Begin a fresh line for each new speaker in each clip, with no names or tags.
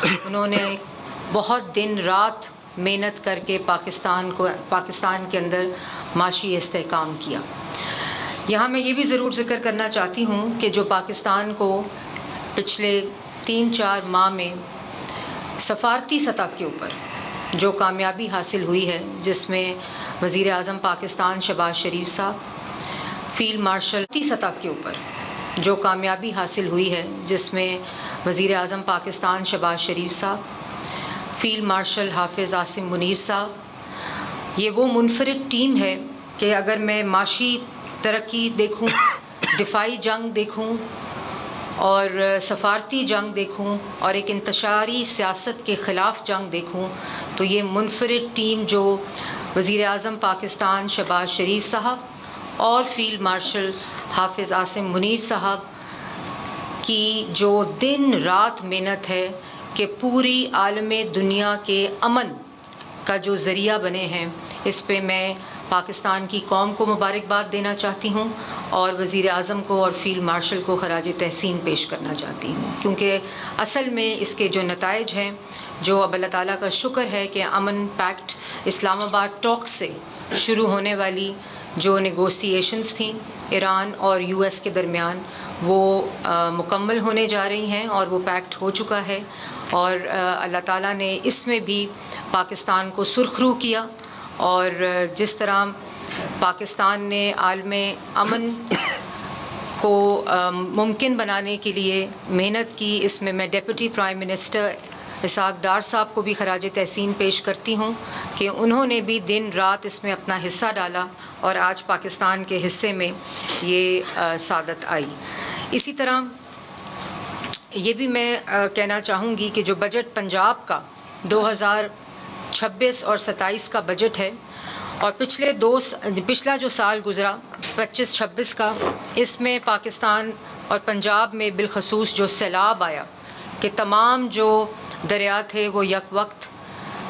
انہوں نے بہت دن رات محنت کر کے پاکستان کے اندر معاشی استحکام کیا. یہاں میں یہ بھی ضرور ذکر کرنا چاہتی ہوں کہ جو پاکستان کو پچھلے 3-4 ماہ میں سفارتی سطح کے اوپر جو کامیابی حاصل ہوئی ہے، جس میں وزیر اعظم پاکستان شہباز شریف صاحب، فیلڈ مارشل کی سطح کے اوپر جو کامیابی حاصل ہوئی ہے، جس میں وزیر اعظم پاکستان شہباز شریف صاحب، فیلڈ مارشل حافظ عاصم منیر صاحب، یہ وہ منفرد ٹیم ہے کہ اگر میں معاشی ترقی دیکھوں، دفاعی جنگ دیکھوں اور سفارتی جنگ دیکھوں اور ایک انتشاری سیاست کے خلاف جنگ دیکھوں، تو یہ منفرد ٹیم جو وزیر اعظم پاکستان شہباز شریف صاحب اور فیلڈ مارشل حافظ عاصم منیر صاحب کی جو دن رات محنت ہے کہ پوری عالم دنیا کے امن کا جو ذریعہ بنے ہیں، اس پہ میں پاکستان کی قوم کو مبارکباد دینا چاہتی ہوں اور وزیر اعظم کو اور فیلڈ مارشل کو خراج تحسین پیش کرنا چاہتی ہوں، کیونکہ اصل میں اس کے جو نتائج ہیں، جو اب اللہ تعالیٰ کا شکر ہے کہ امن پیکٹ اسلام آباد ٹاک سے شروع ہونے والی جو نیگوسیشنز تھیں ایران اور US کے درمیان، وہ مکمل ہونے جا رہی ہیں اور وہ پیکٹ ہو چکا ہے، اور اللہ تعالیٰ نے اس میں بھی پاکستان کو سرخرو کیا، اور جس طرح پاکستان نے عالم امن کو ممکن بنانے کے لیے محنت کی، اس میں deputy prime minister Ishaq Dar صاحب کو بھی خراج تحسین پیش کرتی ہوں کہ انہوں نے بھی دن رات اس میں اپنا حصہ ڈالا اور آج پاکستان کے حصے میں یہ سعادت آئی. اسی طرح یہ بھی میں کہنا چاہوں گی کہ جو بجٹ پنجاب کا 2026 اور 27 کا بجٹ ہے، اور پچھلا جو سال گزرا 25-26 کا، اس میں پاکستان اور پنجاب میں بالخصوص جو سیلاب آیا کہ تمام جو دریا تھے وہ یک وقت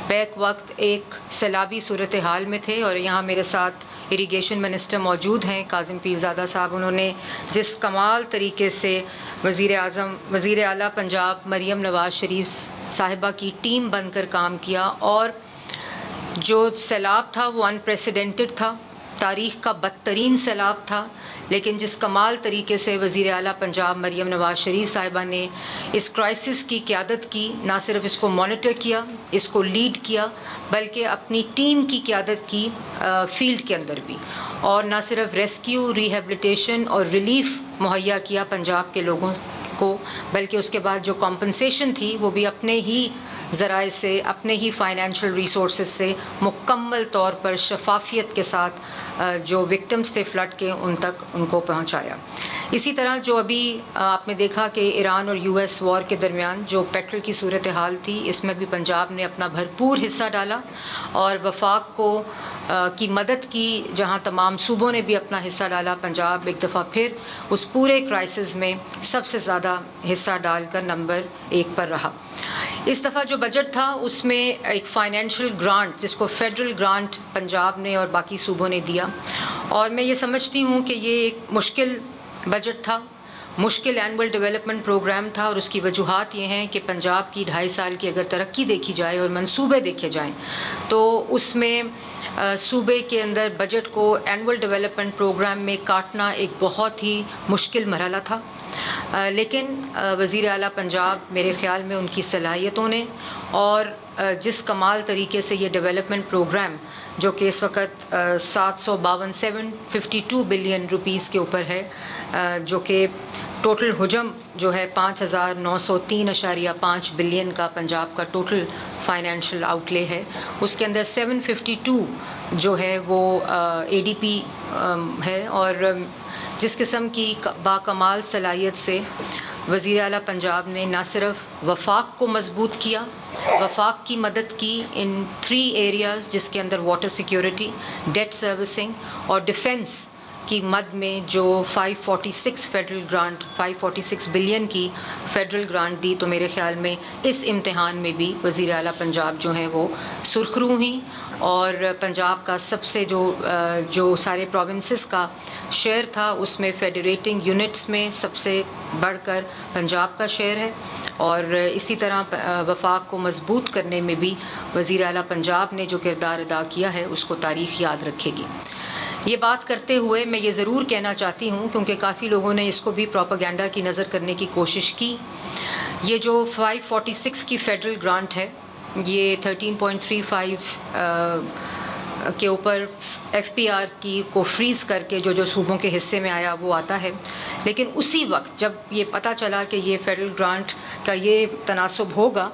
بیک وقت ایک سیلابی صورتحال میں تھے، اور یہاں میرے ساتھ اریگیشن منسٹر موجود ہیں کاظم پیرزادہ صاحب. انہوں نے جس کمال طریقے سے وزیر اعلیٰ پنجاب مریم نواز شریف صاحبہ کی ٹیم بن کر کام کیا، اور جو سیلاب تھا وہ انپریسیڈنٹڈ تھا، تاریخ کا بدترین سیلاب تھا، لیکن جس کمال طریقے سے وزیر اعلیٰ پنجاب مریم نواز شریف صاحبہ نے اس کرائسس کی قیادت کی، نہ صرف اس کو مانیٹر کیا، اس کو لیڈ کیا، بلکہ اپنی ٹیم کی قیادت کی فیلڈ کے اندر بھی، اور نہ صرف ریسکیو، ریہیبلیٹیشن اور ریلیف مہیا کیا پنجاب کے لوگوں کو، بلکہ اس کے بعد جو کمپنسیشن تھی وہ بھی اپنے ہی ذرائع سے، اپنے ہی فائنینشیل ریسورسز سے مکمل طور پر شفافیت کے ساتھ جو وکٹمز تھے فلڈ کے ان کو پہنچایا. اسی طرح جو ابھی آپ نے دیکھا کہ ایران اور US وار کے درمیان جو پیٹرول کی صورتحال تھی، اس میں بھی پنجاب نے اپنا بھرپور حصہ ڈالا اور وفاق کو کی مدد کی. جہاں تمام صوبوں نے بھی اپنا حصہ ڈالا، پنجاب ایک دفعہ پھر اس پورے کرائسس میں سب سے زیادہ حصہ ڈال کر نمبر 1 پر رہا. اس دفعہ جو بجٹ تھا اس میں ایک فائنینشیل گرانٹ، جس کو فیڈرل گرانٹ پنجاب نے اور باقی صوبوں نے دیا، اور میں یہ سمجھتی ہوں کہ یہ ایک مشکل بجٹ تھا، مشکل اینول ڈیولپمنٹ پروگرام تھا، اور اس کی وجوہات یہ ہیں کہ پنجاب کی 2.5 سال کی اگر ترقی دیکھی جائے اور منصوبے دیکھے جائیں تو اس میں صوبے کے اندر بجٹ کو اینول ڈیولپمنٹ پروگرام میں کاٹنا ایک بہت ہی مشکل مرحلہ تھا. لیکن وزیر اعلیٰ پنجاب میرے خیال میں ان کی صلاحیتوں نے اور جس کمال طریقے سے یہ ڈیولپمنٹ پروگرام جو کہ اس وقت 752 بلین روپیز کے اوپر ہے، جو کہ ٹوٹل حجم جو ہے 5903.5 بلین کا پنجاب کا ٹوٹل فائنینشیل آؤٹ لے ہے، اس کے اندر 752 جو ہے وہ ADP ہے. اور جس قسم کی باکمال صلاحیت سے وزیر اعلیٰ پنجاب نے نہ صرف وفاق کو مضبوط کیا، وفاق کی مدد کی ان 3 ایریاز، جس کے اندر واٹر سیکیورٹی، ڈیٹ سروسنگ اور ڈیفنس کی مد میں جو 546 فیڈرل گرانٹ 546 بلین کی فیڈرل گرانٹ دی، تو میرے خیال میں اس امتحان میں بھی وزیر اعلیٰ پنجاب جو ہیں وہ سرخرو ہیں، اور پنجاب کا سب سے جو سارے پروونسز کا شیئر تھا اس میں فیڈریٹنگ یونٹس میں سب سے بڑھ کر پنجاب کا شیئر ہے، اور اسی طرح وفاق کو مضبوط کرنے میں بھی وزیر اعلیٰ پنجاب نے جو کردار ادا کیا ہے اس کو تاریخ یاد رکھے گی۔ یہ بات کرتے ہوئے میں یہ ضرور کہنا چاہتی ہوں، کیونکہ کافی لوگوں نے اس کو بھی پروپیگنڈا کی نظر کرنے کی کوشش کی، یہ جو 546 کی فیڈرل گرانٹ ہے یہ 13.35 کے اوپر ایف پی آر کی کو فریز کر کے جو صوبوں کے حصے میں آیا وہ آتا ہے، لیکن اسی وقت جب یہ پتہ چلا کہ یہ فیڈرل گرانٹ کا یہ تناسب ہوگا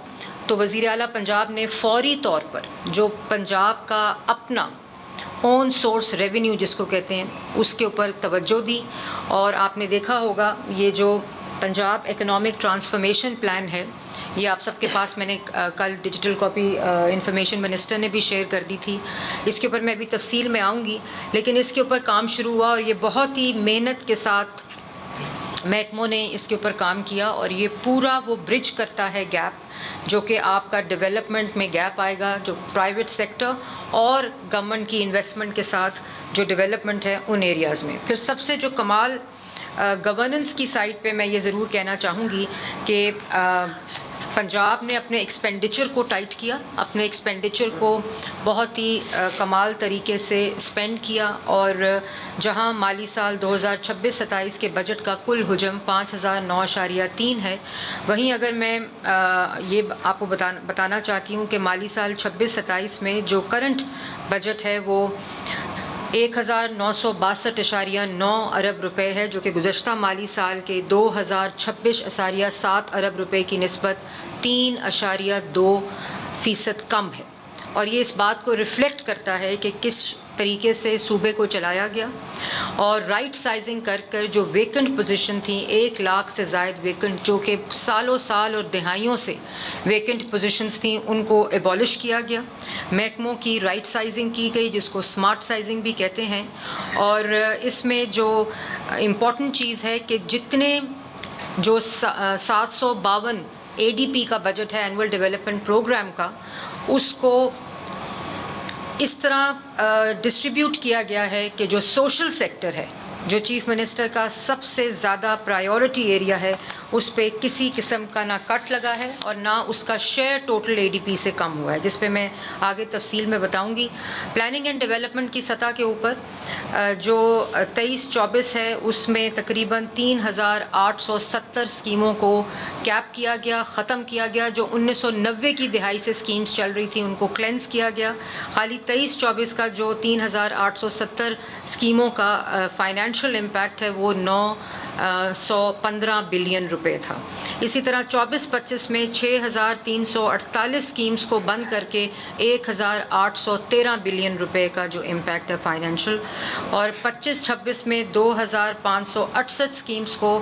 تو وزیر اعلیٰ پنجاب نے فوری طور پر جو پنجاب کا اپنا اون سورس ریونیو جس کو کہتے ہیں اس کے اوپر توجہ دی، اور آپ نے دیکھا ہوگا یہ جو پنجاب اکنامک ٹرانسفارمیشن پلان ہے، یہ آپ سب کے پاس میں نے کل ڈیجیٹل کاپی انفارمیشن منسٹر نے بھی شیئر کر دی تھی، اس کے اوپر میں بھی تفصیل میں آؤں گی، لیکن اس کے اوپر کام شروع ہوا اور یہ بہت ہی محنت کے ساتھ محکموں نے اس کے اوپر کام کیا، اور یہ پورا وہ برج کرتا ہے گیپ جو کہ آپ کا ڈیولپمنٹ میں گیپ آئے گا، جو پرائیویٹ سیکٹر اور گورنمنٹ کی انویسٹمنٹ کے ساتھ جو ڈیولپمنٹ ہے ان ایریاز میں۔ پھر سب سے جو کمال گورننس کی سائڈ پہ میں یہ ضرور کہنا چاہوں گی کہ پنجاب نے اپنے ایکسپینڈیچر کو ٹائٹ کیا، اپنے ایکسپینڈیچر کو بہت ہی کمال طریقے سے اسپینڈ کیا، اور جہاں مالی سال 2026-27 کے بجٹ کا کل حجم 5009.3 ہے، وہیں اگر میں یہ آپ کو بتانا چاہتی ہوں کہ مالی سال 26-27 میں جو کرنٹ بجٹ ہے وہ 1962.9 ارب روپے ہے، جو کہ گزشتہ مالی سال کے 2026.7 ارب روپے کی نسبت 3.2% کم ہے، اور یہ اس بات کو ریفلیکٹ کرتا ہے کہ کس طریقے سے صوبے کو چلایا گیا، اور رائٹ سائزنگ کر جو ویکنٹ پوزیشن تھیں 1 لاکھ سے زائد ویکنٹ، جو کہ سالوں سال اور دہائیوں سے ویکنٹ پوزیشنز تھیں، ان کو ایبالش کیا گیا، محکموں کی رائٹ سائزنگ کی گئی جس کو سمارٹ سائزنگ بھی کہتے ہیں، اور اس میں جو امپورٹنٹ چیز ہے کہ جتنے جو 752 ADP کا بجٹ ہے اینول ڈیولپمنٹ پروگرام کا، اس کو اس طرح ڈسٹریبیوٹ کیا گیا ہے کہ جو سوشل سیکٹر ہے، جو چیف منسٹر کا سب سے زیادہ پرائیورٹی ایریا ہے، اس پہ کسی قسم کا نہ کٹ لگا ہے اور نہ اس کا شیئر ٹوٹل ADP سے کم ہوا ہے، جس پہ میں آگے تفصیل میں بتاؤں گی۔ پلاننگ اینڈ ڈیولپمنٹ کی سطح کے اوپر جو 23-24 ہے اس میں تقریباً 3870 اسکیموں کو کیپ کیا گیا، ختم کیا گیا، جو 1990 کی دہائی سے اسکیمز چل رہی تھیں ان کو کلینز کیا گیا۔ خالی 23-24 کا جو 3870 اسکیموں کا فائنینشیل امپیکٹ ہے وہ 915 بلین روپے تھا۔ اسی طرح 24-25 میں 6348 اسکیمز کو بند کر کے 1813 بلین روپے کا جو امپیکٹ ہے فائنینشیل، اور 25-26 میں 2568 اسکیمز کو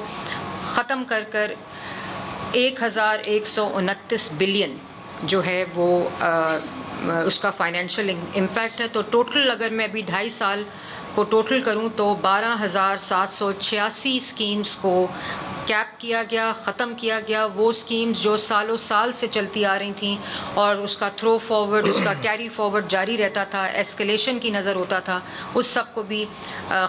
ختم کر 1129 بلین جو ہے وہ اس کا فائنینشیل امپیکٹ ہے۔ تو ٹوٹل اگر میں ابھی 2.5 سال کو ٹوٹل کروں تو 12,786 اسکیمز کو کیپ کیا گیا، ختم کیا گیا۔ وہ اسکیمز جو سالوں سال سے چلتی آ رہی تھیں اور اس کا تھرو فارورڈ، اس کا کیری فارورڈ جاری رہتا تھا، ایسکلیشن کی نظر ہوتا تھا، اس سب کو بھی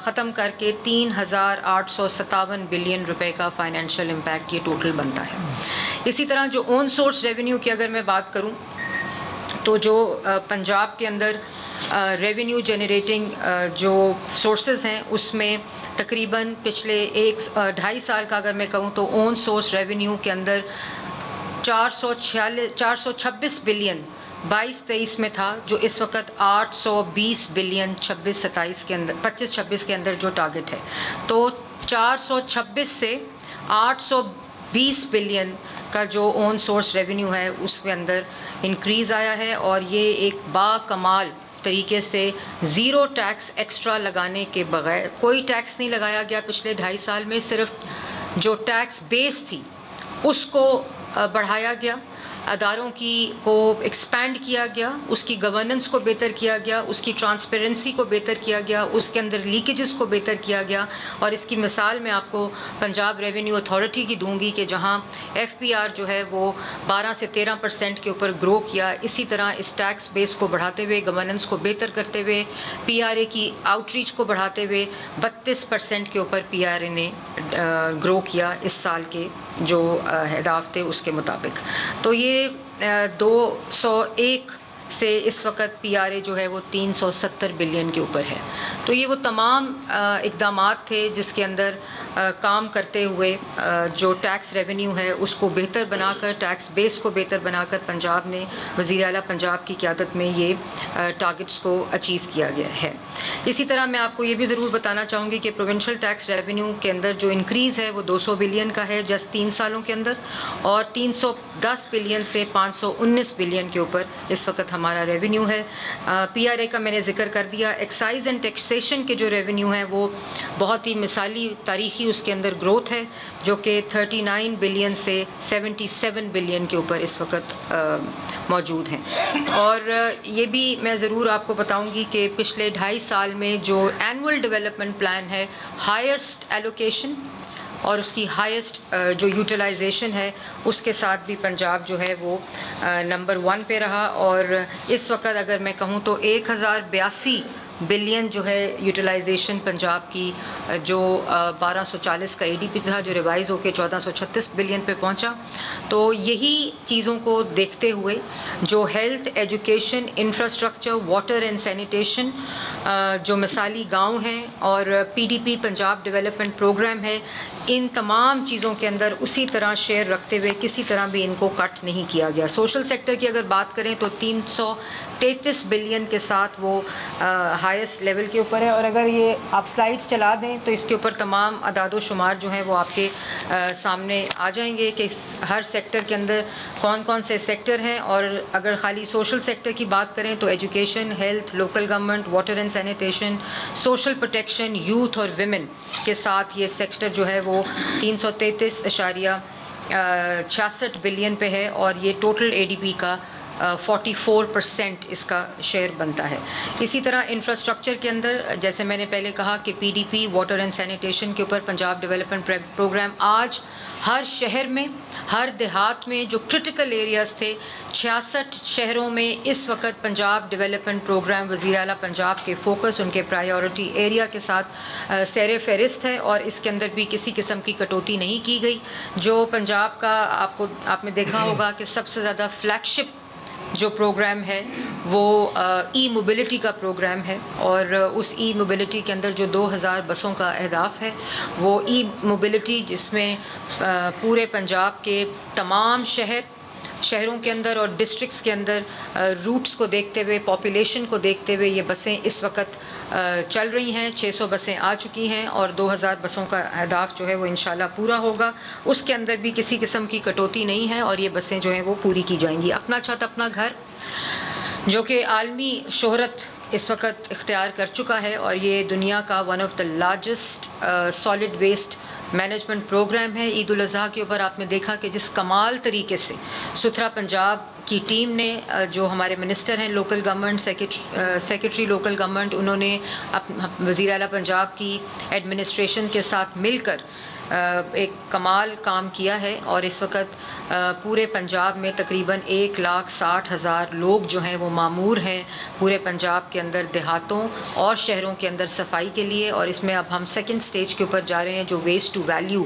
ختم کر کے 3,857 بلین روپے کا فائنینشیل امپیکٹ یہ ٹوٹل بنتا ہے۔ اسی طرح جو اون سورس ریونیو کی اگر میں بات کروں تو جو پنجاب کے اندر ریونیو جنریٹنگ جو سورسز ہیں اس میں تقریباً پچھلے 2.5 سال کا اگر میں کہوں تو اون سورس ریونیو کے اندر 426 بلین 22-23 میں تھا، جو اس وقت 820 بلین 26-27 کے اندر 25-26 کے اندر جو ٹارگٹ ہے، تو 426 سے 820 بلین کا جو اون سورس ریونیو ہے اس کے اندر انکریز آیا ہے، اور یہ ایک با کمال طریقے سے زیرو ٹیکس ایکسٹرا لگانے کے بغیر، کوئی ٹیکس نہیں لگایا گیا پچھلے 2.5 سال میں، صرف جو ٹیکس بیس تھی اس کو بڑھایا گیا، اداروں کو ایکسپینڈ کیا گیا، اس کی گورننس کو بہتر کیا گیا، اس کی ٹرانسپیرنسی کو بہتر کیا گیا، اس کے اندر لیکیجز کو بہتر کیا گیا. اور اس کی مثال میں آپ کو پنجاب ریونیو اتھارٹی کی دوں گی کہ جہاں ایف پی آر جو ہے وہ 12 سے 13% کے اوپر گرو کیا. اسی طرح اس ٹیکس بیس کو بڑھاتے ہوئے، گورننس کو بہتر کرتے ہوئے، پی آر اے کی آؤٹ ریچ کو بڑھاتے ہوئے 32% کے اوپر پی آر اے نے گرو کیا اس سال کے جو اہداف تھے اس کے مطابق. تو یہ 201 سے اس وقت پی آر اے جو ہے وہ 370 بلین کے اوپر ہے. تو یہ وہ تمام اقدامات تھے جس کے اندر کام کرتے ہوئے جو ٹیکس ریونیو ہے اس کو بہتر بنا کر، ٹیکس بیس کو بہتر بنا کر پنجاب نے، وزیر اعلیٰ پنجاب کی قیادت میں یہ ٹارگٹس کو اچیو کیا گیا ہے. اسی طرح میں آپ کو یہ بھی ضرور بتانا چاہوں گی کہ پروونشل ٹیکس ریونیو کے اندر جو انکریز ہے وہ 200 بلین کا ہے جسٹ 3 سالوں کے اندر، اور 310 بلین سے 519 بلین کے اوپر اس وقت ہمارا ریونیو ہے. پی آر اے کا میں نے ذکر کر دیا. ایکسائز اینڈ ٹیکسیشن کے جو ریونیو ہیں وہ بہت ہی مثالی تاریخی اس کے اندر گروتھ ہے، جو کہ 39 بلین سے 77 بلین کے اوپر اس وقت موجود ہیں. اور یہ بھی میں ضرور آپ کو بتاؤں گی کہ پچھلے 2.5 سال میں جو اینول ڈیولپمنٹ پلان ہے، ہائیسٹ ایلوکیشن اور اس کی ہائیسٹ جو یوٹیلائزیشن ہے اس کے ساتھ بھی پنجاب جو ہے وہ نمبر 1 پہ رہا. اور اس وقت اگر میں کہوں تو 1082 بلین جو ہے یوٹیلائزیشن پنجاب کی، جو 1240 کا اے ڈی پی تھا جو ریوائز ہو کے 1436 بلین پہ پہنچا. تو یہی چیزوں کو دیکھتے ہوئے جو health, education, infrastructure, water and sanitation, جو مثالی گاؤں ہیں، اور P D P Punjab development programme ہے، ان تمام چیزوں کے اندر اسی طرح شیئر رکھتے ہوئے کسی طرح بھی ان کو کٹ نہیں کیا گیا. سوشل سیکٹر کی اگر بات کریں تو 333 بلین کے ساتھ وہ ہائیسٹ لیول کے اوپر ہے. اور اگر یہ آپ سلائیڈز چلا دیں تو اس کے اوپر تمام اعداد و شمار جو ہیں وہ آپ کے سامنے آ جائیں گے کہ ہر سیکٹر کے اندر کون کون سے سیکٹر ہیں. اور اگر خالی سوشل سیکٹر کی بات کریں تو education, health, local government, water and sanitation, social protection, youth اور ویمن کے ساتھ یہ سیکٹر جو ہے وہ 333.66 بلین پہ ہے. اور یہ ٹوٹل اے ڈی پی کا 44% اس کا شیئر بنتا ہے. اسی طرح انفراسٹرکچر کے اندر جیسے میں نے پہلے کہا کہ پی D P, water and sanitation کے اوپر پنجاب ڈیولپمنٹ پروگرام آج ہر شہر میں، ہر دیہات میں جو کرٹیکل ایریاز تھے، 66 شہروں میں اس وقت پنجاب ڈیولپمنٹ پروگرام وزیر اعلیٰ پنجاب کے فوکس، ان کے پرائیورٹی ایریا کے ساتھ سیر فہرست ہے. اور اس کے اندر بھی کسی قسم کی کٹوتی نہیں کی گئی. جو پنجاب کا آپ نے دیکھا ہوگا کہ سب سے زیادہ فلیگ شپ جو پروگرام ہے وہ ای موبلٹی کا پروگرام ہے. اور اس ای موبلٹی کے اندر جو 2000 بسوں کا اہداف ہے، وہ ای موبلٹی جس میں پورے پنجاب کے تمام شہروں کے اندر اور ڈسٹرکٹس کے اندر روٹس کو دیکھتے ہوئے، پاپولیشن کو دیکھتے ہوئے یہ بسیں اس وقت چل رہی ہیں. 600 بسیں آ چکی ہیں اور 2000 بسوں کا اہداف جو ہے وہ انشاءاللہ پورا ہوگا. اس کے اندر بھی کسی قسم کی کٹوتی نہیں ہے اور یہ بسیں جو ہیں وہ پوری کی جائیں گی. اپنا چھت اپنا گھر جو کہ عالمی شہرت اس وقت اختیار کر چکا ہے، اور یہ دنیا کا one of the largest solid waste management programme ہے. عید الاضحیٰ کے اوپر آپ نے دیکھا کہ جس کمال طریقے سے ستھرا پنجاب کی ٹیم نے، جو ہمارے منسٹر ہیں local government, secretary local government, انہوں نے وزیر اعلیٰ پنجاب کی ایڈمنسٹریشن کے ساتھ مل کر ایک کمال کام کیا ہے. اور اس وقت پورے پنجاب میں تقریباً 1,60,000 لوگ جو ہیں وہ مامور ہیں پورے پنجاب کے اندر دیہاتوں اور شہروں کے اندر صفائی کے لیے. اور اس میں اب ہم سیکنڈ سٹیج کے اوپر جا رہے ہیں جو ویسٹ ٹو ویلیو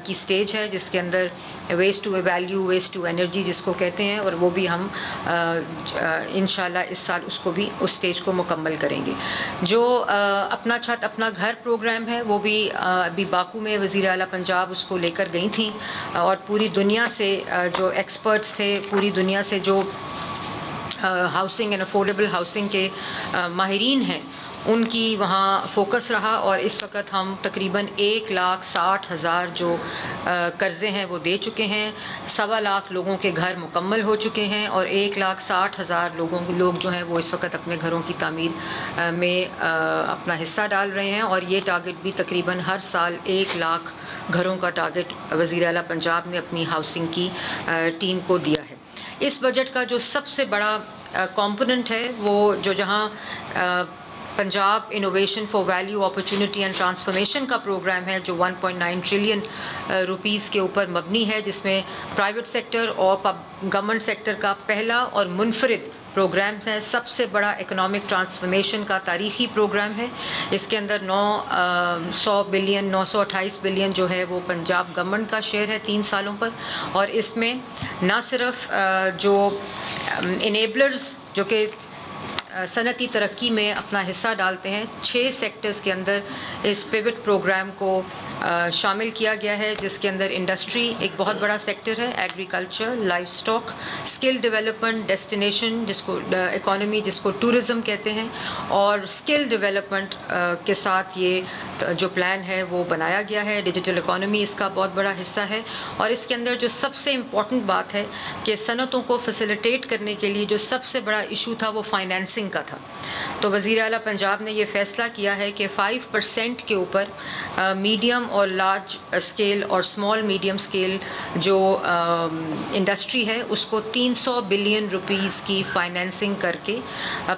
کی سٹیج ہے، جس کے اندر waste to value, waste to energy جس کو کہتے ہیں، اور وہ بھی ہم انشاءاللہ اس سال اس کو بھی اس سٹیج کو مکمل کریں گے. جو اپنا چھت اپنا گھر پروگرام ہے وہ بھی ابھی باکو میں وزیر اعلیٰ پنجاب اس کو لے کر گئی تھیں، اور پوری دنیا سے جو ایکسپرٹس تھے، پوری دنیا سے جو ہاؤسنگ اینڈ افورڈیبل ہاؤسنگ کے ماہرین ہیں، ان کی وہاں فوکس رہا. اور اس وقت ہم تقریباً 1,60,000 جو قرضے ہیں وہ دے چکے ہیں. 1.25 لوگوں کے گھر مکمل ہو چکے ہیں، اور 1,60,000 لوگ جو ہیں وہ اس وقت اپنے گھروں کی تعمیر میں اپنا حصہ ڈال رہے ہیں. اور یہ ٹارگٹ بھی تقریباً ہر سال 1 لاکھ گھروں کا ٹارگٹ وزیر اعلیٰ پنجاب نے اپنی ہاؤسنگ کی ٹیم کو دیا ہے. اس بجٹ کا جو سب سے بڑا کمپوننٹ ہے وہ جو جہاں Punjab innovation for value opportunity and transformation کا پروگرام ہے جو 1.9 ٹریلین روپیز کے اوپر مبنی ہے، جس میں پرائیویٹ سیکٹر اور گورنمنٹ سیکٹر کا پہلا اور منفرد پروگرام ہے، سب سے بڑا اکنامک ٹرانسفارمیشن کا تاریخی پروگرام ہے۔ اس کے اندر 928 بلین جو ہے وہ پنجاب گورنمنٹ کا شیئر ہے 3 سالوں پر، اور اس میں نہ صرف جو انیبلرز جو کہ صنعتی ترقی میں اپنا حصہ ڈالتے ہیں، 6 سیکٹرز کے اندر اس پیوٹ پروگرام کو شامل کیا گیا ہے، جس کے اندر انڈسٹری ایک بہت بڑا سیکٹر ہے، agriculture, life stock, skill development, destination جس کو اکانومی جس کو ٹورزم کہتے ہیں، اور اسکل ڈیولپمنٹ کے ساتھ یہ جو پلان ہے وہ بنایا گیا ہے۔ ڈیجیٹل اکانومی اس کا بہت بڑا حصہ ہے، اور اس کے اندر جو سب سے امپورٹنٹ بات ہے کہ صنعتوں کو فیسیلیٹیٹ کرنے کے لیے جو سب سے بڑا ایشو تھا وہ فائنینسنگ کا تھا۔ تو وزیر اعلیٰ پنجاب نے یہ فیصلہ کیا ہے کہ 5% کے اوپر میڈیم اور لارج اسکیل اور اسمال میڈیم اسکیل جو انڈسٹری ہے اس کو 300 بلین روپیز کی فائنینسنگ کر کے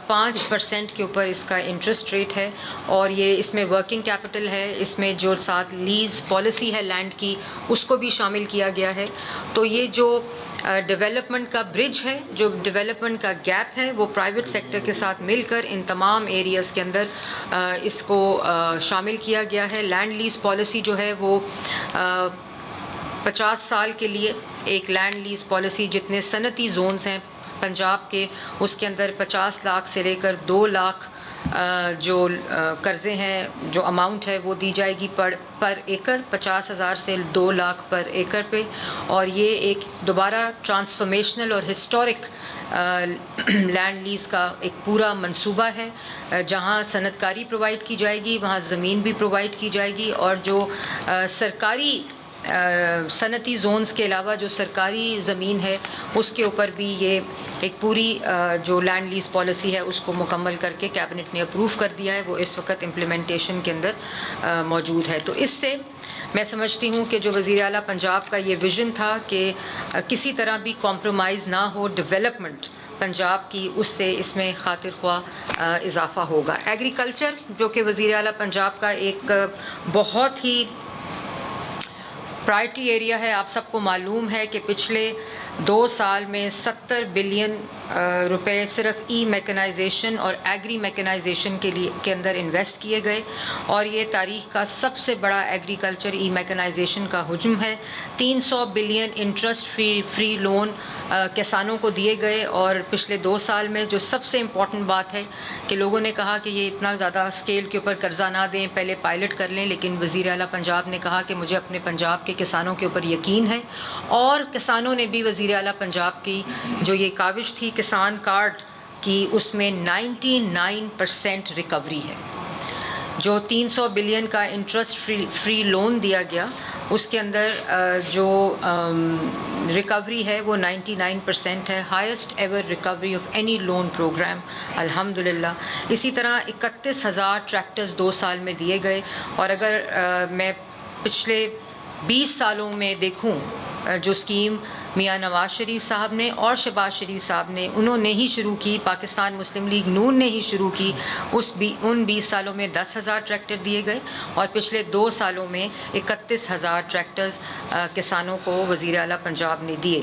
5% کے اوپر اس کا انٹرسٹ ریٹ ہے، اور یہ اس میں ورکنگ کیپٹل ہے، اس میں جو ساتھ لیز پالیسی ہے لینڈ کی اس کو بھی شامل کیا گیا ہے۔ تو یہ جو ڈیولپمنٹ کا برج ہے، جو ڈیولپمنٹ کا گیپ ہے، وہ پرائیویٹ سیکٹر کے ساتھ مل کر ان تمام ایریاز کے اندر اس کو شامل کیا گیا ہے۔ لینڈ لیز پالیسی جو ہے وہ 50 سال کے لیے ایک لینڈ لیز پالیسی، جتنے صنعتی زونز ہیں پنجاب کے اس کے اندر 50 لاکھ سے لے کر 2 لاکھ جو قرضے ہیں، جو اماؤنٹ ہے وہ دی جائے گی پر ایکڑ، 50,000 سے 2 لاکھ پر ایکڑ پہ، اور یہ ایک دوبارہ ٹرانسفارمیشنل اور ہسٹورک لینڈ لیز کا ایک پورا منصوبہ ہے، جہاں صنعت کاری پرووائڈ کی جائے گی، وہاں زمین بھی پرووائڈ کی جائے گی، اور جو سرکاری صنعتی زونز کے علاوہ جو سرکاری زمین ہے اس کے اوپر بھی یہ ایک پوری جو لینڈ لیز پالیسی ہے اس کو مکمل کر کے کیبنٹ نے اپروو کر دیا ہے، وہ اس وقت امپلیمنٹیشن کے اندر موجود ہے۔ تو اس سے میں سمجھتی ہوں کہ جو وزیر اعلیٰ پنجاب کا یہ ویژن تھا کہ کسی طرح بھی کمپرومائز نہ ہو ڈیولپمنٹ پنجاب کی، اس سے اس میں خاطر خواہ اضافہ ہوگا۔ ایگریکلچر جو کہ وزیر اعلیٰ پنجاب کا ایک بہت ہی پرائرٹی ایریا ہے، آپ سب کو معلوم ہے کہ پچھلے 2 سال میں 70 بلین روپے صرف ای میکنائزیشن اور ایگری میکنائزیشن کے اندر انویسٹ کیے گئے، اور یہ تاریخ کا سب سے بڑا ایگریکلچر ای میکنائزیشن کا حجم ہے۔ 300 بلین انٹرسٹ فری لون کسانوں کو دیے گئے، اور پچھلے 2 سال میں جو سب سے امپورٹنٹ بات ہے کہ لوگوں نے کہا کہ یہ اتنا زیادہ اسکیل کے اوپر قرضہ نہ دیں، پہلے پائلٹ کر لیں، لیکن وزیر اعلیٰ پنجاب نے کہا کہ مجھے اپنے پنجاب کے کسانوں کے اوپر یقین ہے، اور کسانوں نے بھی وزیر اعلیٰ پنجاب کی جو یہ کاوش تھی کسان کارڈ کی، اس میں 99% ریکوری ہے۔ جو 300 بلین کا انٹرسٹ فری لون دیا گیا اس کے اندر جو ریکوری ہے وہ 99% ہے، highest ever recovery of any loan programme الحمدللہ۔ اسی طرح 31,000 ٹریکٹرز 2 سال میں دیے گئے، اور اگر میں پچھلے 20 سالوں میں دیکھوں جو اسکیم میاں نواز شریف صاحب نے اور شہباز شریف صاحب نے انہوں نے ہی شروع کی، پاکستان مسلم لیگ نون نے ہی شروع کی، ان 20 سالوں میں 10,000 ٹریکٹر دیے گئے، اور پچھلے 2 سالوں میں 31,000 ٹریکٹرز کسانوں کو وزیر اعلیٰ پنجاب نے دیے۔